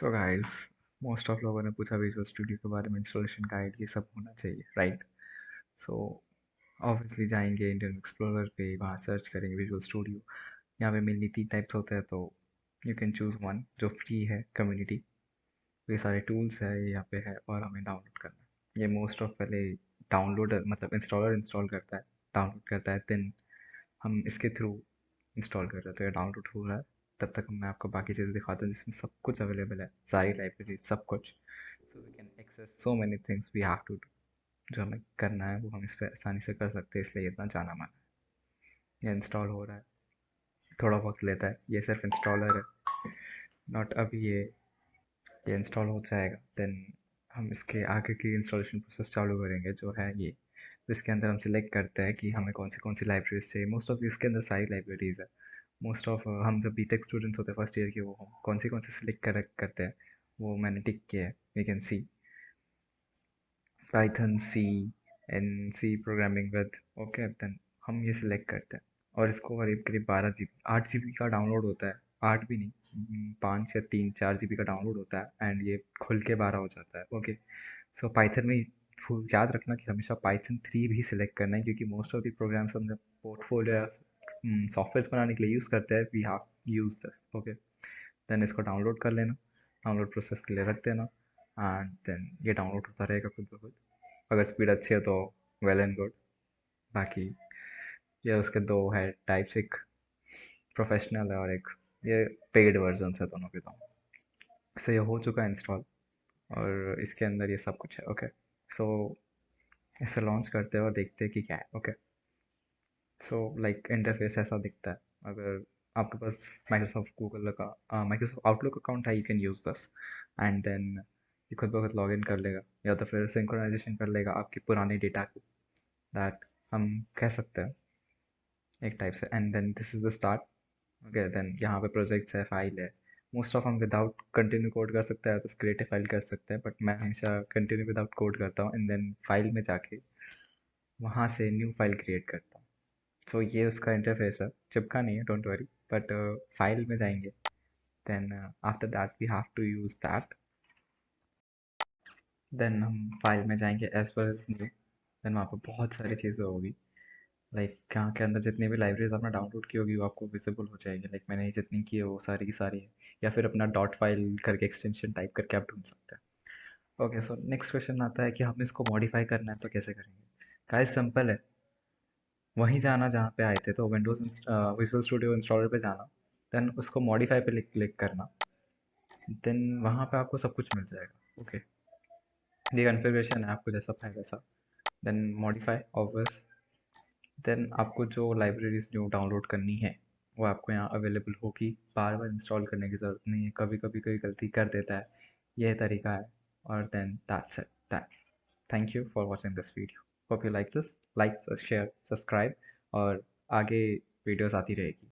So guys, most of लोगों ने पूछा विजुअल स्टूडियो के बारे में, इंस्टॉलेशन गाइड ये सब होना चाहिए, राइट? सो ऑब्वियसली जाएंगे इंडियन एक्सप्लोरर पे, वहाँ सर्च करेंगे विजुअल स्टूडियो। यहाँ पे मेनली 3 टाइप्स होते हैं, तो यू कैन चूज़ वन जो फ्री है, कम्युनिटी। ये सारे टूल्स है यहाँ पे है, और हमें डाउनलोड करना है। ये मोस्ट ऑफ पहले डाउनलोड मतलब इंस्टॉलर इंस्टॉल करता है, डाउनलोड करता है, देन हम इसके थ्रू इंस्टॉल कर रहे हैं, तो ये डाउनलोड हो रहा है। तब तक मैं आपको बाकी चीज़ें दिखाता हूँ जिसमें सब कुछ अवेलेबल है, सारी लाइब्रेरी सब कुछ। So we can access so many things we have to do. जो हमें करना है वो हम इस पर आसानी से कर सकते हैं, इसलिए इतना जाना माना है। ये इंस्टॉल हो रहा है, थोड़ा वक्त लेता है, ये सिर्फ इंस्टॉलर है, नॉट अभी ये इंस्टॉल हो जाएगा, देन हम इसके आगे की इंस्टॉलेशन प्रोसेस चालू करेंगे, जो है ये, जिसके अंदर हम सिलेक्ट करते हैं कि हमें कौन सी लाइब्रेरीज चाहिए। मोस्ट ऑफ इसके अंदर सारी लाइब्रेरीज है। मोस्ट ऑफ हम जब बीटेक स्टूडेंट्स होते हैं फर्स्ट ईयर के, वो हम कौन सी सिलेक्ट करते हैं, वो मैंने टिक किया है। We can see Python, C N, C programming with, okay, then हम ये सिलेक्ट करते हैं। और इसको करीब करीब 12 GB 8 GB का डाउनलोड होता है। 8 भी नहीं, 5 या 3 4 GB का डाउनलोड होता है, एंड ये खुल के 12 हो जाता है, ओके। सो पाइथन में याद रखना कि हमेशा पाइथन 3 भी सिलेक्ट करना है, क्योंकि मोस्ट ऑफ द प्रोग्राम्स हम जब पोर्टफोलियो या सॉफ्टवेयर बनाने के लिए यूज़ करते हैं, we have use this, okay. Then इसको डाउनलोड कर लेना, डाउनलोड प्रोसेस के लिए रख देना, एंड देन ये डाउनलोड होता रहेगा खुद ब खुद। अगर स्पीड अच्छी है तो वेल एंड गुड। बाकी ये उसके दो है टाइप्स, एक प्रोफेशनल है और एक ये पेड वर्जन है, दोनों के दोनों। सो ये हो चुका है इंस्टॉल, और इसके अंदर ये सब कुछ है, ओके। सो इसे लॉन्च करते हैं और देखते हैं कि क्या है, ओके। सो लाइक इंटरफेस ऐसा दिखता है। अगर आपके पास माइक्रोसॉफ्ट आउटलुक अकाउंट है, you can use this, and then ये खुद ब खुद लॉग इन कर लेगा, या तो फिर सिंक्रोनाइजेशन कर लेगा आपके पुराने डेटा को, दैट हम कह सकते हैं एक टाइप से। And then this is the start, okay. Then यहाँ पे प्रोजेक्ट्स है, फाइल है। मोस्ट ऑफ हम विदाउट कंटिन्यू कोड कर सकते हैं, तो क्रिएटिव फाइल कर सकते हैं, बट मैं हमेशा कंटिन्यू विदाउट कोड करता हूँ, एंड देन फाइल में जाके वहाँ से न्यू फाइल क्रिएट करता हूँ। सो ये उसका इंटरफेस है, चिपका नहीं है, डोंट वरी। बट फाइल में जाएंगे, then after that we have to use that. Then हम फाइल में जाएंगे as well as new, then वहाँ पर बहुत सारी चीज़ें होगी। लाइक यहाँ के अंदर जितनी भी लाइब्रेरीज आपने डाउनलोड की होगी वो आपको विजिबल हो जाएगी। लाइक मैंने जितनी की है वो सारी की सारी है, या फिर अपना डॉट फाइल करके एक्सटेंशन टाइप करके आप ढूंढ सकते हैं। ओके, सो नेक्स्ट क्वेश्चन आता है कि हम इसको मॉडिफाई करना है तो कैसे करेंगे। गाइस सिंपल है, वहीं जाना जहाँ पे आए थे, तो विंडोज विजुअल स्टूडियो इंस्टॉलर पे जाना, देन उसको मॉडिफाई पे क्लिक करना, देन वहाँ पे आपको सब कुछ मिल जाएगा, ओके। ये कन्फिग्रेशन है, आपको जैसा पाए वैसा। देन मॉडिफाई ऑब्वियस, देन आपको जो लाइब्रेरीज जो डाउनलोड करनी है वो आपको यहाँ अवेलेबल होगी। बार बार इंस्टॉल करने की ज़रूरत नहीं है, कभी कभी कोई गलती कर देता है, यह तरीका है। और then that's it, that. Thank you for watching this video, hope you like this. Like, share, subscribe, और आगे वीडियोस आती रहेगी।